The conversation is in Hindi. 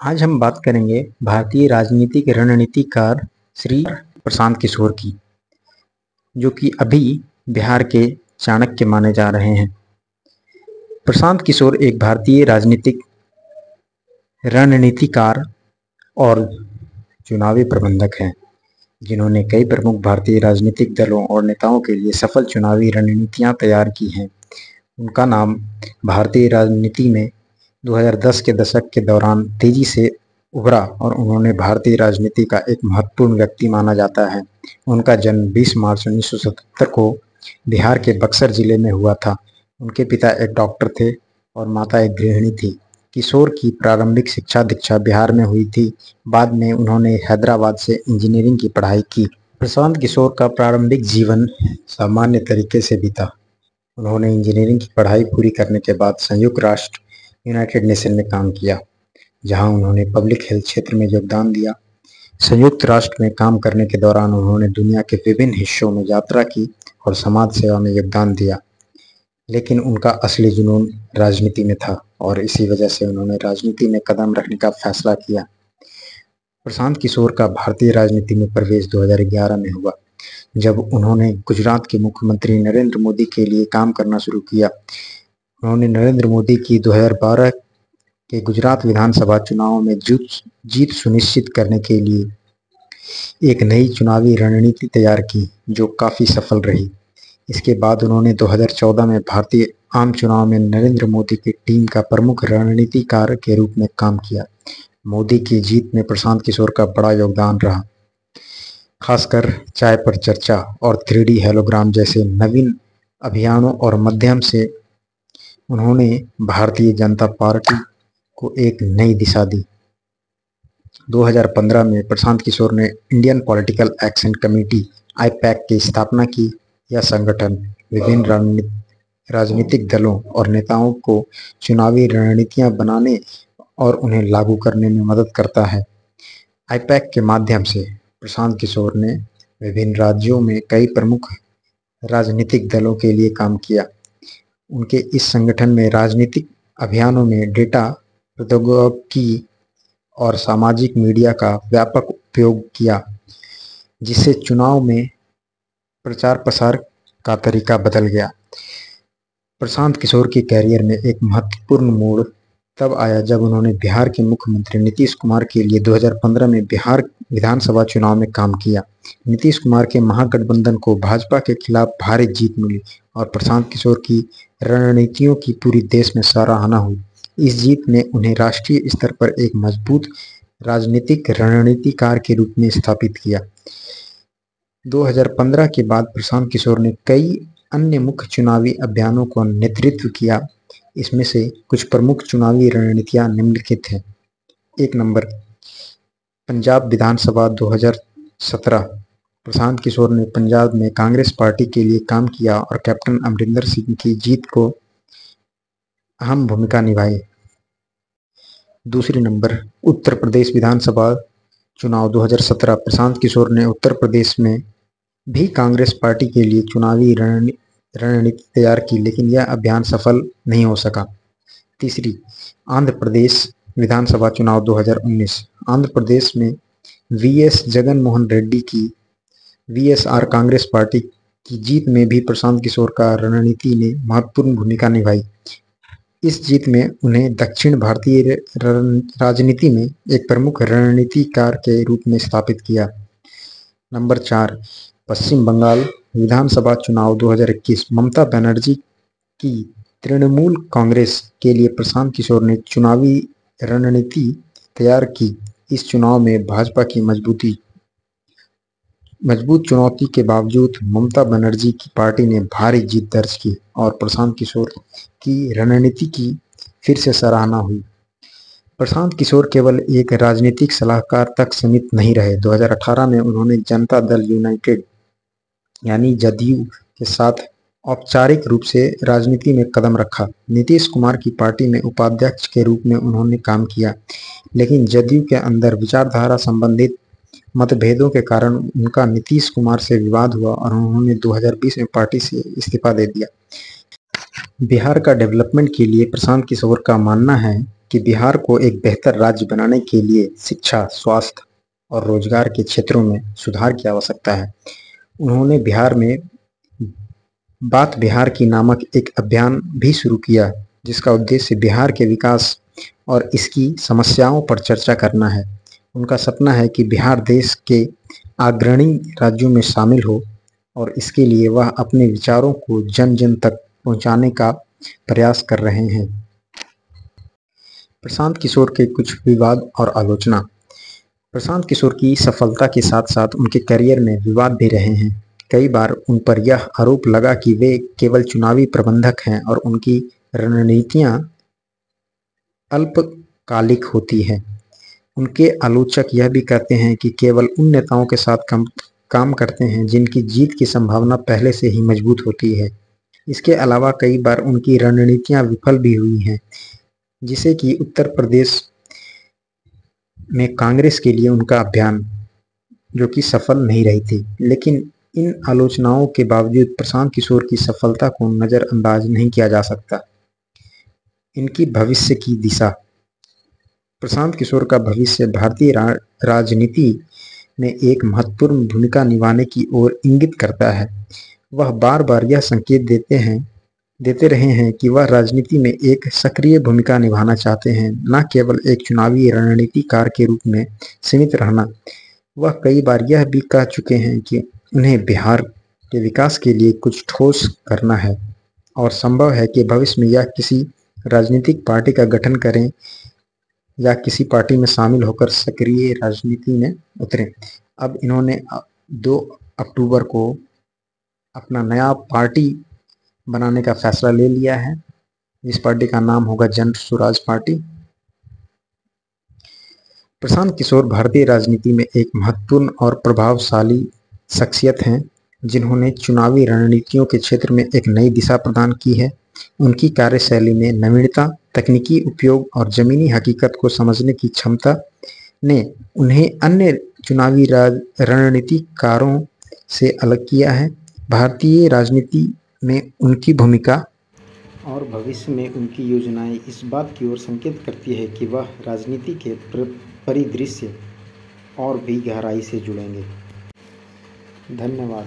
आज हम बात करेंगे भारतीय राजनीतिक रणनीतिकार श्री प्रशांत किशोर की, जो कि अभी बिहार के चाणक्य माने जा रहे हैं। प्रशांत किशोर एक भारतीय राजनीतिक रणनीतिकार और चुनावी प्रबंधक हैं, जिन्होंने कई प्रमुख भारतीय राजनीतिक दलों और नेताओं के लिए सफल चुनावी रणनीतियां तैयार की हैं। उनका नाम भारतीय राजनीति में 2010 के दशक के दौरान तेजी से उभरा और उन्होंने भारतीय राजनीति का एक महत्वपूर्ण व्यक्ति माना जाता है। उनका जन्म 20 मार्च 1977 को बिहार के बक्सर जिले में हुआ था। उनके पिता एक डॉक्टर थे और माता एक गृहिणी थी। किशोर की प्रारंभिक शिक्षा दीक्षा बिहार में हुई थी। बाद में उन्होंने हैदराबाद से इंजीनियरिंग की पढ़ाई की। प्रशांत किशोर का प्रारंभिक जीवन सामान्य तरीके से बीता। उन्होंने इंजीनियरिंग की पढ़ाई पूरी करने के बाद संयुक्त राष्ट्र यूनाइटेड नेशन में काम किया, जहां उन्होंने पब्लिक हेल्थ क्षेत्र में योगदान दिया। संयुक्त राष्ट्र में काम करने के दौरान उन्होंने दुनिया के विभिन्न हिस्सों में यात्रा की और समाज सेवा में योगदान दिया, लेकिन उनका असली जुनून राजनीति में था और इसी वजह से उन्होंने राजनीति में कदम रखने का फैसला किया। प्रशांत किशोर का भारतीय राजनीति में प्रवेश 2011 में हुआ, जब उन्होंने गुजरात के मुख्यमंत्री नरेंद्र मोदी के लिए काम करना शुरू किया। उन्होंने नरेंद्र मोदी की 2012 के गुजरात विधानसभा चुनावों में जीत सुनिश्चित करने के लिए एक नई चुनावी रणनीति तैयार की, जो काफी सफल रही। इसके बाद उन्होंने 2014 में भारतीय आम चुनाव में नरेंद्र मोदी की टीम का प्रमुख रणनीतिकार के रूप में काम किया। मोदी की जीत में प्रशांत किशोर का बड़ा योगदान रहा, खासकर चाय पर चर्चा और 3D हेलोग्राम जैसे नवीन अभियानों और माध्यम से उन्होंने भारतीय जनता पार्टी को एक नई दिशा दी। 2015 में प्रशांत किशोर ने Indian political action committee (IUPAC) की स्थापना की। यह संगठन विभिन्न राजनीतिक दलों और नेताओं को चुनावी रणनीतियां बनाने और उन्हें लागू करने में मदद करता है। आईपैक के माध्यम से प्रशांत किशोर ने विभिन्न राज्यों में कई प्रमुख राजनीतिक दलों के लिए काम किया। उनके इस संगठन में राजनीतिक अभियानों में डेटा प्रौद्योगिकी और सामाजिक मीडिया का व्यापक उपयोग किया, जिससे चुनाव में प्रचार प्रसार का तरीका बदल गया। प्रशांत किशोर के कैरियर में एक महत्वपूर्ण मोड़ तब आया जब उन्होंने बिहार के मुख्यमंत्री नीतीश कुमार के लिए 2015 में बिहार विधानसभा चुनाव में काम किया। नीतीश कुमार के महागठबंधन को भाजपा के खिलाफ भारी जीत मिली और प्रशांत किशोर की रणनीतियों की पूरी देश में सराहना हुई। इस जीत ने उन्हें राष्ट्रीय स्तर पर एक मजबूत राजनीतिक रणनीतिकार के रूप में स्थापित किया। 2015 के बाद प्रशांत किशोर ने कई अन्य मुख्य चुनावी अभियानों का नेतृत्व किया। इसमें से कुछ प्रमुख चुनावी रणनीतियां निम्नलिखित हैं। 1 नंबर, पंजाब विधानसभा 2017। प्रशांत किशोर ने पंजाब में कांग्रेस पार्टी के लिए काम किया और कैप्टन अमरिंदर सिंह की जीत को अहम भूमिका निभाई। 2 नंबर, उत्तर प्रदेश विधानसभा चुनाव 2017। प्रशांत किशोर ने उत्तर प्रदेश में भी कांग्रेस पार्टी के लिए चुनावी रणनीति तैयार की, लेकिन यह अभियान सफल नहीं हो सका। 3, आंध्र प्रदेश विधानसभा चुनाव 2019। आंध्र प्रदेश में वीएस जगन मोहन रेड्डी की वीएसआर कांग्रेस पार्टी की जीत में भी प्रशांत किशोर का रणनीति ने महत्वपूर्ण भूमिका निभाई। इस जीत में उन्हें दक्षिण भारतीय राजनीति में एक प्रमुख रणनीतिकार के रूप में स्थापित किया। नंबर 4, पश्चिम बंगाल विधानसभा चुनाव 2021। ममता बनर्जी की तृणमूल कांग्रेस के लिए प्रशांत किशोर ने चुनावी रणनीति तैयार की। इस चुनाव में भाजपा की मजबूत चुनौती के बावजूद ममता बनर्जी की पार्टी ने भारी जीत दर्ज की और प्रशांत किशोर की रणनीति की फिर से सराहना हुई। प्रशांत किशोर केवल एक राजनीतिक सलाहकार तक सीमित नहीं रहे। 2018 में उन्होंने जनता दल यूनाइटेड यानी जदयू के साथ औपचारिक रूप से राजनीति में कदम रखा। नीतीश कुमार की पार्टी में उपाध्यक्ष के रूप में उन्होंने काम किया, लेकिन जदयू के अंदर विचारधारा संबंधित मतभेदों के कारण उनका नीतीश कुमार से विवाद हुआ और उन्होंने 2020 में पार्टी से इस्तीफा दे दिया। बिहार का डेवलपमेंट के लिए प्रशांत किशोर का मानना है कि बिहार को एक बेहतर राज्य बनाने के लिए शिक्षा, स्वास्थ्य और रोजगार के क्षेत्रों में सुधार की आवश्यकता है। उन्होंने बिहार में बात बिहार की नामक एक अभियान भी शुरू किया, जिसका उद्देश्य बिहार के विकास और इसकी समस्याओं पर चर्चा करना है। उनका सपना है कि बिहार देश के अग्रणी राज्यों में शामिल हो और इसके लिए वह अपने विचारों को जन जन तक पहुंचाने का प्रयास कर रहे हैं। प्रशांत किशोर के कुछ विवाद और आलोचना। प्रशांत किशोर की सफलता के साथ साथ उनके करियर में विवाद भी रहे हैं। कई बार उन पर यह आरोप लगा कि वे केवल चुनावी प्रबंधक हैं और उनकी रणनीतियां अल्पकालिक होती हैं। उनके आलोचक यह भी कहते हैं कि केवल उन नेताओं के साथ काम करते हैं जिनकी जीत की संभावना पहले से ही मजबूत होती है। इसके अलावा कई बार उनकी रणनीतियां विफल भी हुई हैं, जिसे कि उत्तर प्रदेश में कांग्रेस के लिए उनका अभियान जो कि सफल नहीं रही थी। लेकिन इन आलोचनाओं के बावजूद प्रशांत किशोर की सफलता को नज़रअंदाज नहीं किया जा सकता। इनकी भविष्य की दिशा। प्रशांत किशोर का भविष्य भारतीय राजनीति में एक महत्वपूर्ण भूमिका निभाने की ओर इंगित करता है। वह बार बार यह संकेत देते रहे हैं कि वह राजनीति में एक सक्रिय भूमिका निभाना चाहते हैं, न केवल एक चुनावी रणनीतिकार के रूप में सीमित रहना। वह कई बार यह भी कह चुके हैं कि उन्हें बिहार के विकास के लिए कुछ ठोस करना है और संभव है कि भविष्य में यह किसी राजनीतिक पार्टी का गठन करें या किसी पार्टी में शामिल होकर सक्रिय राजनीति में उतरें। अब इन्होंने 2 अक्टूबर को अपना नया पार्टी बनाने का फैसला ले लिया है। इस पार्टी का नाम होगा जन स्वराज पार्टी। प्रशांत किशोर भारतीय राजनीति में एक महत्वपूर्ण और प्रभावशाली शख्सियत हैं, जिन्होंने चुनावी रणनीतियों के क्षेत्र में एक नई दिशा प्रदान की है। उनकी कार्यशैली में नवीनता, तकनीकी उपयोग और जमीनी हकीकत को समझने की क्षमता ने उन्हें अन्य चुनावी रणनीतिकारों से अलग किया है। भारतीय राजनीति में उनकी भूमिका और भविष्य में उनकी योजनाएं इस बात की ओर संकेत करती है कि वह राजनीति के परिदृश्य और भी गहराई से जुड़ेंगे। धन्यवाद।